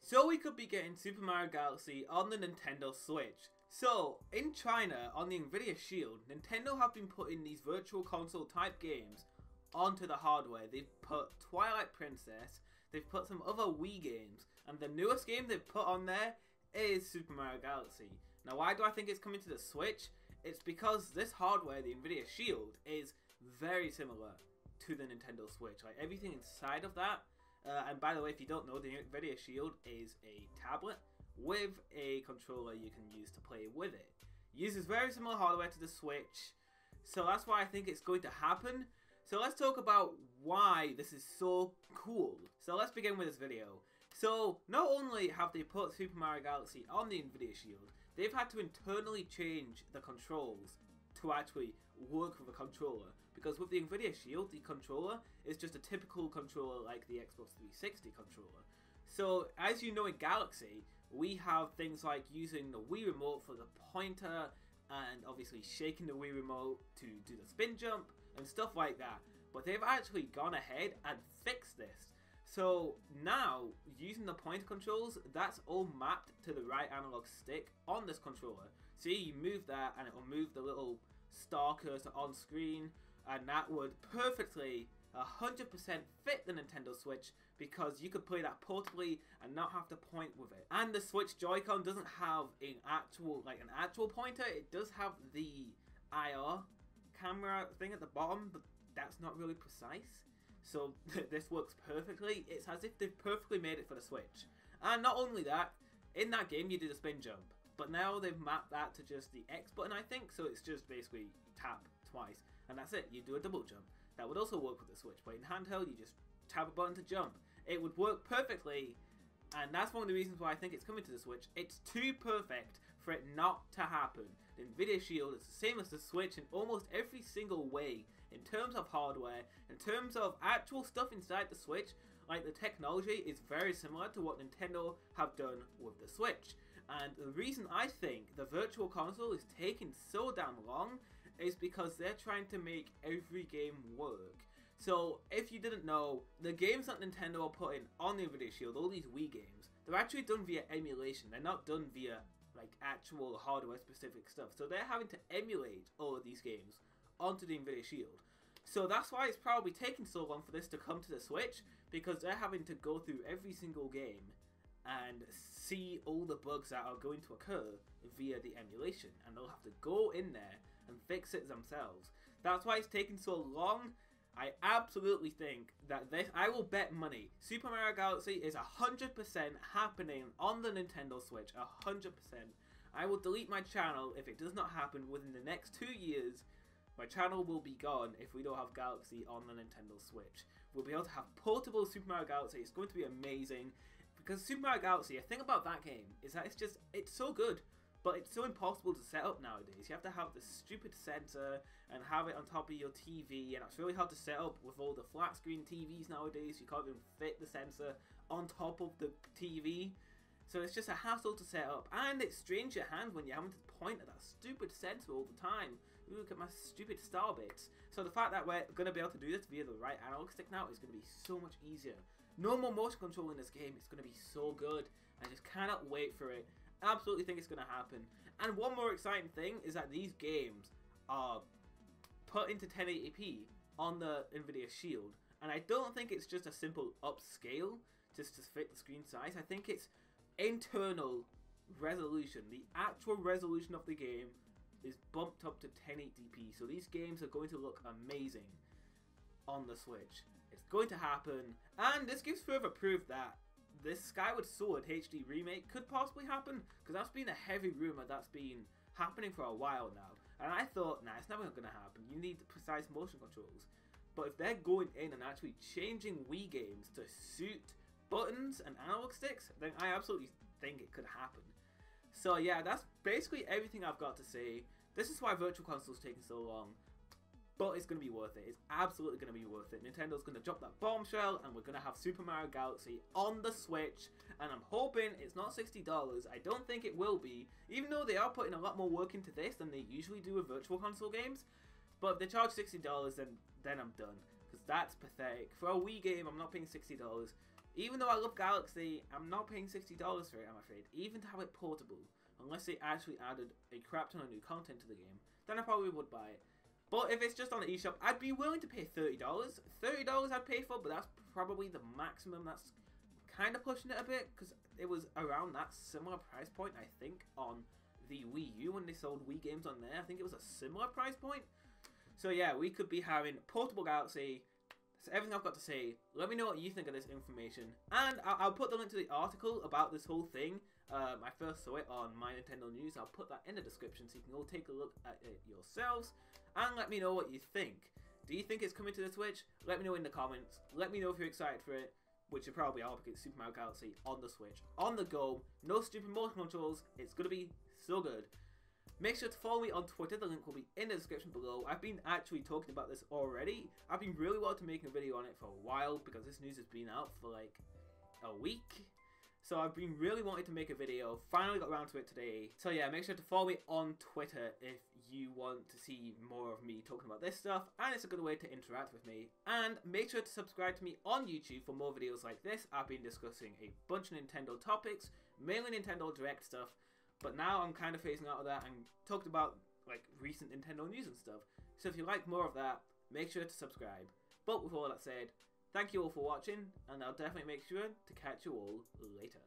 So we could be getting Super Mario Galaxy on the Nintendo Switch. So, in China, on the Nvidia Shield, Nintendo have been putting these virtual console type games onto the hardware. They've put Twilight Princess, they've put some other Wii games, and the newest game they've put on there is Super Mario Galaxy. Now why do I think it's coming to the Switch? It's because this hardware, the Nvidia Shield, is very similar to the Nintendo Switch. Like everything inside of that, and by the way, if you don't know, the Nvidia Shield is a tablet with a controller you can use to play with it. It uses very similar hardware to the Switch, so that's why I think it's going to happen. So let's talk about why this is so cool. So let's begin with this video. So not only have they put Super Mario Galaxy on the Nvidia Shield, they've had to internally change the controls to actually work with a controller, because with the Nvidia Shield, the controller is just a typical controller like the Xbox 360 controller. So as you know, in Galaxy, we have things like using the Wii Remote for the pointer, and obviously shaking the Wii Remote to do the spin jump and stuff like that. But they've actually gone ahead and fixed this. So now, using the pointer controls, that's all mapped to the right analog stick on this controller. See, you move that and it will move the little star cursor on screen, and that would perfectly 100% fit the Nintendo Switch, because you could play that portably and not have to point with it. And the Switch Joy-Con doesn't have an actual pointer. It does have the IR camera thing at the bottom, but that's not really precise. So this works perfectly. It's as if they've perfectly made it for the Switch. And not only that, in that game you do the spin jump, but now they've mapped that to just the X button, I think. So it's just basically tap twice and that's it. You do a double jump. That would also work with the Switch, but in handheld you just tap a button to jump. It would work perfectly, and that's one of the reasons why I think it's coming to the Switch. It's too perfect for it not to happen. The Nvidia Shield is the same as the Switch in almost every single way, in terms of hardware, in terms of actual stuff inside the Switch. Like, the technology is very similar to what Nintendo have done with the Switch. And the reason I think the Virtual Console is taking so damn long is because they're trying to make every game work. So, if you didn't know, the games that Nintendo are putting on the Nvidia Shield, all these Wii games, they're actually done via emulation. They're not done via, like, actual hardware-specific stuff. So they're having to emulate all of these games onto the Nvidia Shield. So that's why it's probably taking so long for this to come to the Switch, because they're having to go through every single game and see all the bugs that are going to occur via the emulation, and they'll have to go in there and fix it themselves. That's why it's taking so long. I absolutely think that this, I will bet money, Super Mario Galaxy is 100% happening on the Nintendo Switch, 100%. I will delete my channel if it does not happen within the next 2 years. My channel will be gone if we don't have Galaxy on the Nintendo Switch. We'll be able to have portable Super Mario Galaxy. It's going to be amazing. Because Super Mario Galaxy, the thing about that game is that it's so good, but it's so impossible to set up nowadays. You have to have this stupid sensor and have it on top of your TV, and it's really hard to set up with all the flat screen TVs nowadays. You can't even fit the sensor on top of the TV. So it's just a hassle to set up, and it strains your hand when you're having to point at that stupid sensor all the time. Ooh, look at my stupid star bits. So the fact that we're going to be able to do this via the right analog stick now is going to be so much easier. No more motion control in this game. It's going to be so good. I just cannot wait for it. Absolutely think it's going to happen. And one more exciting thing is that these games are put into 1080p on the Nvidia Shield, and I don't think it's just a simple upscale just to fit the screen size. I think it's internal resolution. The actual resolution of the game is bumped up to 1080p, so these games are going to look amazing on the Switch. It's going to happen, and this gives further proof that this Skyward Sword HD remake could possibly happen, because that's been a heavy rumour that's been happening for a while now, and I thought, nah, it's never going to happen. You need precise motion controls. But if they're going in and actually changing Wii games to suit buttons and analog sticks, then I absolutely think it could happen. So yeah, that's basically everything I've got to say. This is why Virtual Console's taking so long, but it's going to be worth it. It's absolutely going to be worth it. Nintendo's going to drop that bombshell, and we're going to have Super Mario Galaxy on the Switch, and I'm hoping it's not $60. I don't think it will be, even though they are putting a lot more work into this than they usually do with Virtual Console games. But if they charge $60, then I'm done, because that's pathetic. For a Wii game, I'm not paying $60. Even though I love Galaxy, I'm not paying $60 for it, I'm afraid. Even to have it portable, unless they actually added a crap ton of new content to the game, then I probably would buy it. But if it's just on the eShop, I'd be willing to pay $30. $30 I'd pay for, but that's probably the maximum. That's kind of pushing it a bit, because it was around that similar price point, I think, on the Wii U when they sold Wii games on there. I think it was a similar price point. So yeah, we could be having portable Galaxy. That's everything I've got to say. Let me know what you think of this information, and I'll put the link to the article about this whole thing. I first saw it on My Nintendo News. I'll put that in the description so you can go take a look at it yourselves and let me know what you think. Do you think it's coming to the Switch? Let me know in the comments. Let me know if you're excited for it, which you probably are, because it's Super Mario Galaxy on the Switch, on the go, no stupid motion controls. It's gonna be so good. Make sure to follow me on Twitter. The link will be in the description below. I've been actually talking about this already. I've been really wanting to make a video on it for a while, because this news has been out for like a week. So I've been really wanting to make a video. Finally got around to it today. So yeah, make sure to follow me on Twitter if you want to see more of me talking about this stuff. And it's a good way to interact with me. And make sure to subscribe to me on YouTube for more videos like this. I've been discussing a bunch of Nintendo topics, mainly Nintendo Direct stuff. But now I'm kind of phasing out of that and talked about like recent Nintendo news and stuff. So if you like more of that, make sure to subscribe. But with all that said, thank you all for watching, and I'll definitely make sure to catch you all later.